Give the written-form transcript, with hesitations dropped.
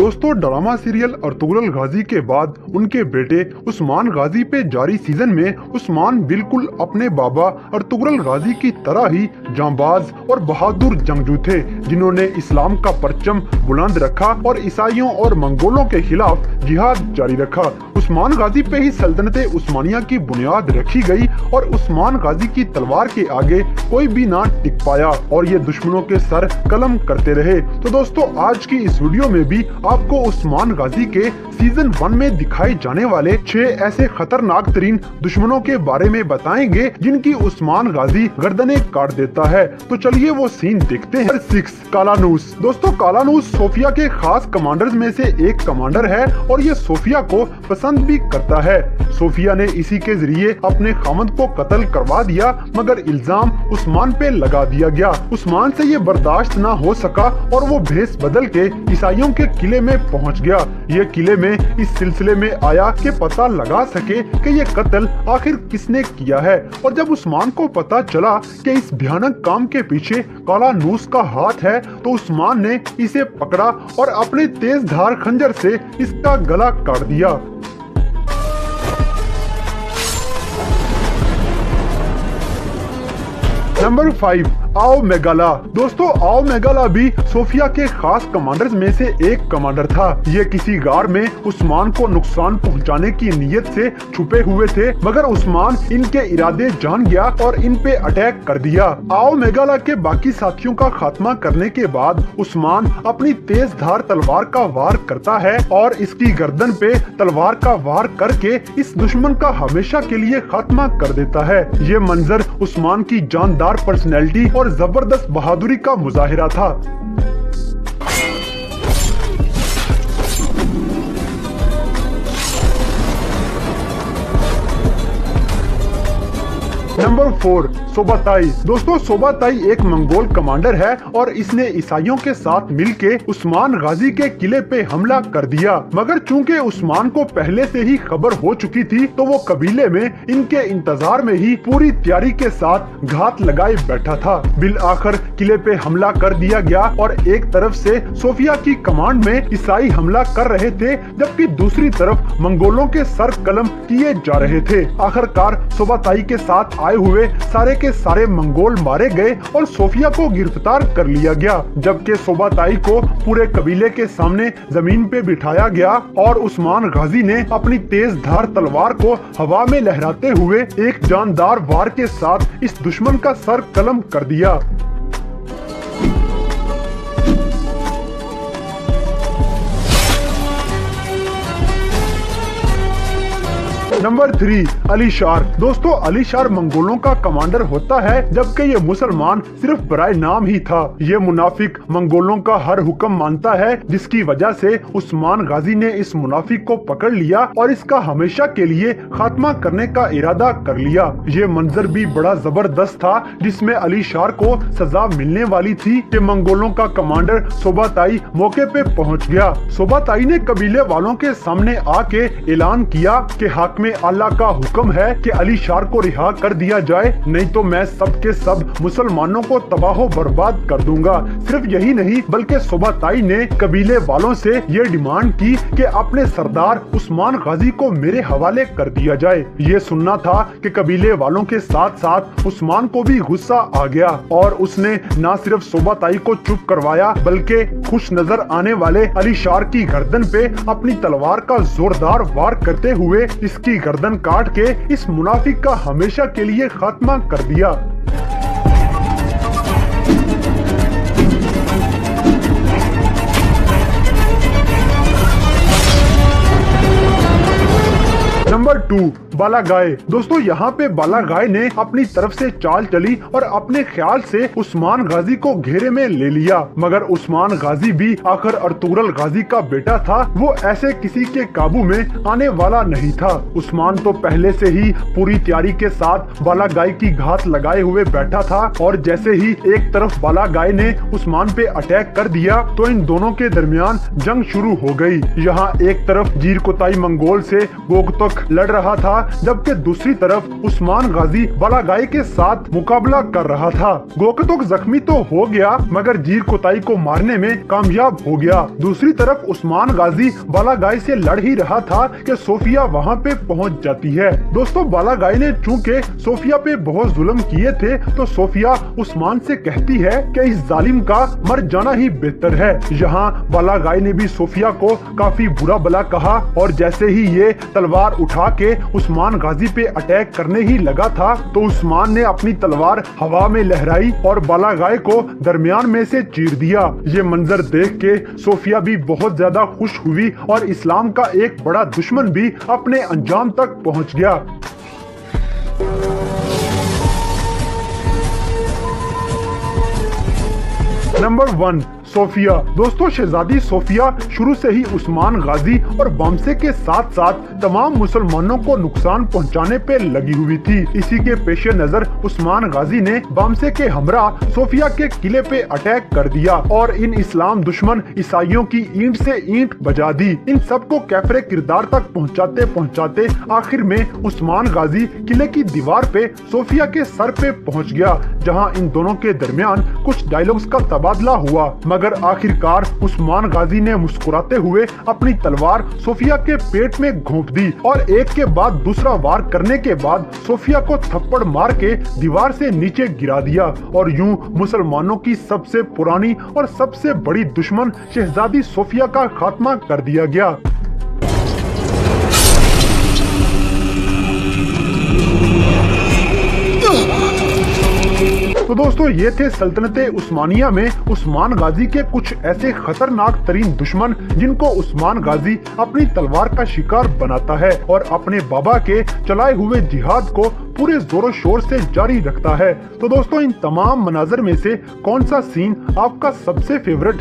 दोस्तों drama serial Ertugrul गाजी के बाद उनके बेटे उस्मान गाजी पे जारी सीजन में उस्मान बिल्कुल अपने बाबा अर्तुगरुल गाजी की तरह ही जांबाज और बहादुर जंगजू थे, जिन्होंने इस्लाम का परचम बुलंद रखा और ईसाइयों और मंगोलों के खिलाफ जिहाद जारी रखा। उस्मान गाजी पे ही सल्तनते उस्मानिया की बुनियाद रखी गई और उस्मान गाजी की तलवार के आगे कोई भी ना टिक पाया और ये दुश्मनों के सर कलम करते रहे। तो दोस्तों आज की इस वीडियो में भी आपको उस्मान गाजी के सीजन 1 में दिखाए जाने वाले 6 ऐसे खतरनाक तरीन दुश्मनों के बारे में बताएंगे जिनकी उस्मान गाजी गर्दनें काट देता है। तो चलिए वो सीन देखते हैं। 6 कालानूस। दोस्तों कालानूस सोफिया के खास कमांडर्स में से एक कमांडर है और ये सोफिया को पसंद भी करता है। सोफिया ने इसी के जरिए अपने खामद को कत्ल करवा दिया, मगर इल्जाम उस्मान पे लगा दिया गया। उस्मान से ये बर्दाश्त ना हो सका और वो भेस बदल के ईसाइयों के किले में पहुंच गया। ये किले में इस सिलसिले में आया कि पता लगा सके कि ये कत्ल आखिर किसने किया है। और जब उस्मान को पता चला कि इस भयानक काम के पीछे कालानूस का हाथ है, तो उस्मान ने इसे पकड़ा और अपने तेज धार खंजर से इसका गला काट दिया। नंबर 5 आओ मेगाला। दोस्तों आओ मेगाला भी सोफिया के खास कमांडर्स में से एक कमांडर था। ये किसी गार में उस्मान को नुकसान पहुंचाने की नीयत से छुपे हुए थे, मगर उस्मान इनके इरादे जान गया और इन पे अटैक कर दिया। आओ मेगाला के बाकी साथियों का खात्मा करने के बाद उस्मान अपनी तेज धार तलवार का वार करता है और इसकी गर्दन पे तलवार का वार करके इस दुश्मन का हमेशा के लिए खात्मा कर देता है। ये मंजर उस्मान की जानदार पर्सनैलिटी और जबरदस्त बहादुरी का मुजाहिरा था। नंबर 4 सोबाताई। दोस्तों सोबाताई एक मंगोल कमांडर है और इसने ईसाइयों के साथ मिलके उस्मान गाजी के किले पे हमला कर दिया, मगर चूंकि उस्मान को पहले से ही खबर हो चुकी थी तो वो कबीले में इनके इंतजार में ही पूरी तैयारी के साथ घात लगाए बैठा था। बिल आखिर किले पे हमला कर दिया गया और एक तरफ से सोफिया की कमांड में ईसाई हमला कर रहे थे, जबकि दूसरी तरफ मंगोलों के सर कलम किए जा रहे थे। आखिरकार सोबाताई के साथ आए हुए सारे के सारे मंगोल मारे गए और सोफिया को गिरफ्तार कर लिया गया, जबकि सोबाताई को पूरे कबीले के सामने जमीन पे बिठाया गया और उस्मान गाजी ने अपनी तेज धार तलवार को हवा में लहराते हुए एक जानदार वार के साथ इस दुश्मन का सर कलम कर दिया। नंबर 3 अलीशार। दोस्तों अलीशार मंगोलों का कमांडर होता है, जबकि ये मुसलमान सिर्फ बराए नाम ही था। ये मुनाफिक मंगोलों का हर हुक्म मानता है, जिसकी वजह से उस्मान गाजी ने इस मुनाफिक को पकड़ लिया और इसका हमेशा के लिए खात्मा करने का इरादा कर लिया। ये मंजर भी बड़ा जबरदस्त था, जिसमें अलीशार को सजा मिलने वाली थी कि मंगोलों का कमांडर सोबाताई मौके पे पहुंच गया। सोबाताई ने कबीले वालों के सामने आके ऐलान किया कि हाकिम अल्लाह का हुक्म है कि अलीशार को रिहा कर दिया जाए, नहीं तो मैं सब के सब मुसलमानों को तबाह बर्बाद कर दूंगा। सिर्फ यही नहीं बल्कि सोबाताई ने कबीले वालों से ये डिमांड की कि अपने सरदार उस्मान गाजी को मेरे हवाले कर दिया जाए। ये सुनना था कि कबीले वालों के साथ साथ उस्मान को भी गुस्सा आ गया और उसने न सिर्फ सोबाताई को चुप करवाया, बल्कि खुश नजर आने वाले अलीशार की गर्दन पे अपनी तलवार का जोरदार वार करते हुए इसकी गर्दन काट के इस मुनाफिक का हमेशा के लिए खात्मा कर दिया। नंबर 2 बालागाय। दोस्तों यहाँ पे बालागाय ने अपनी तरफ से चाल चली और अपने ख्याल से उस्मान गाजी को घेरे में ले लिया, मगर उस्मान गाजी भी आखिर अर्तुगरुल गाजी का बेटा था। वो ऐसे किसी के काबू में आने वाला नहीं था। उस्मान तो पहले से ही पूरी तैयारी के साथ बालागाय की घात लगाए हुए बैठा था और जैसे ही एक तरफ बालागाय ने उस्मान पे अटैक कर दिया तो इन दोनों के दरमियान जंग शुरू हो गई। यहाँ एक तरफ जीरकोताई मंगोल से गोगतक लड़ रहा था, जबकि दूसरी तरफ उस्मान गाजी बालागाई के साथ मुकाबला कर रहा था। गोकतोक जख्मी तो हो गया मगर जीर कोताई को मारने में कामयाब हो गया। दूसरी तरफ उस्मान गाजी बालागाई से लड़ ही रहा था कि सोफिया वहां पे पहुंच जाती है। दोस्तों, बालागाई ने चूंकि सोफिया पे बहुत जुल्म किए थे तो सोफिया उस्मान से कहती है कि इस जालिम का मर जाना ही बेहतर है। यहाँ बालागाई ने भी सोफिया को काफी बुरा भला कहा और जैसे ही ये तलवार उठा के उस्मान गाजी पे अटैक करने ही लगा था तो उस्मान ने अपनी तलवार हवा में लहराई और बालागाई को दरमियान में से चीर दिया। ये मंजर देख के सोफिया भी बहुत ज्यादा खुश हुई और इस्लाम का एक बड़ा दुश्मन भी अपने अंजाम तक पहुंच गया। Number 1, Sophia. दोस्तों, शहजादी सोफिया शुरू से ही उस्मान गाजी और बामसे के साथ साथ तमाम मुसलमानों को नुकसान पहुंचाने पे लगी हुई थी। इसी के पेश नजर उस्मान गाजी ने बामसे के हमरा सोफिया के किले पे अटैक कर दिया और इन इस्लाम दुश्मन ईसाइयों की ईंट से ईंट बजा दी। इन सबको कैफरे किरदार तक पहुंचाते पहुंचाते आखिर में उस्मान गाजी किले की दीवार पे सोफिया के सर पे पहुंच गया, जहां इन दोनों के दरमियान कुछ डायलॉग्स का तबादला हुआ मगर आखिरकार उस्मान गाजी ने मुस्कुराते हुए अपनी तलवार सोफिया के पेट में घोंप दी और एक के बाद दूसरा वार करने के बाद सोफिया को थप्पड़ मार के दीवार से नीचे गिरा दिया और यूं मुसलमानों की सबसे पुरानी और सबसे बड़ी दुश्मन शहजादी सोफिया का खात्मा कर दिया गया। तो दोस्तों, ये थे सल्तनते उस्मानिया में उस्मान गाजी के कुछ ऐसे खतरनाक तरीन दुश्मन जिनको उस्मान गाजी अपनी तलवार का शिकार बनाता है और अपने बाबा के चलाए हुए जिहाद को पूरे जोरों शोर से जारी रखता है। तो दोस्तों, इन तमाम मनाजर में से कौन सा सीन आपका सबसे फेवरेट है?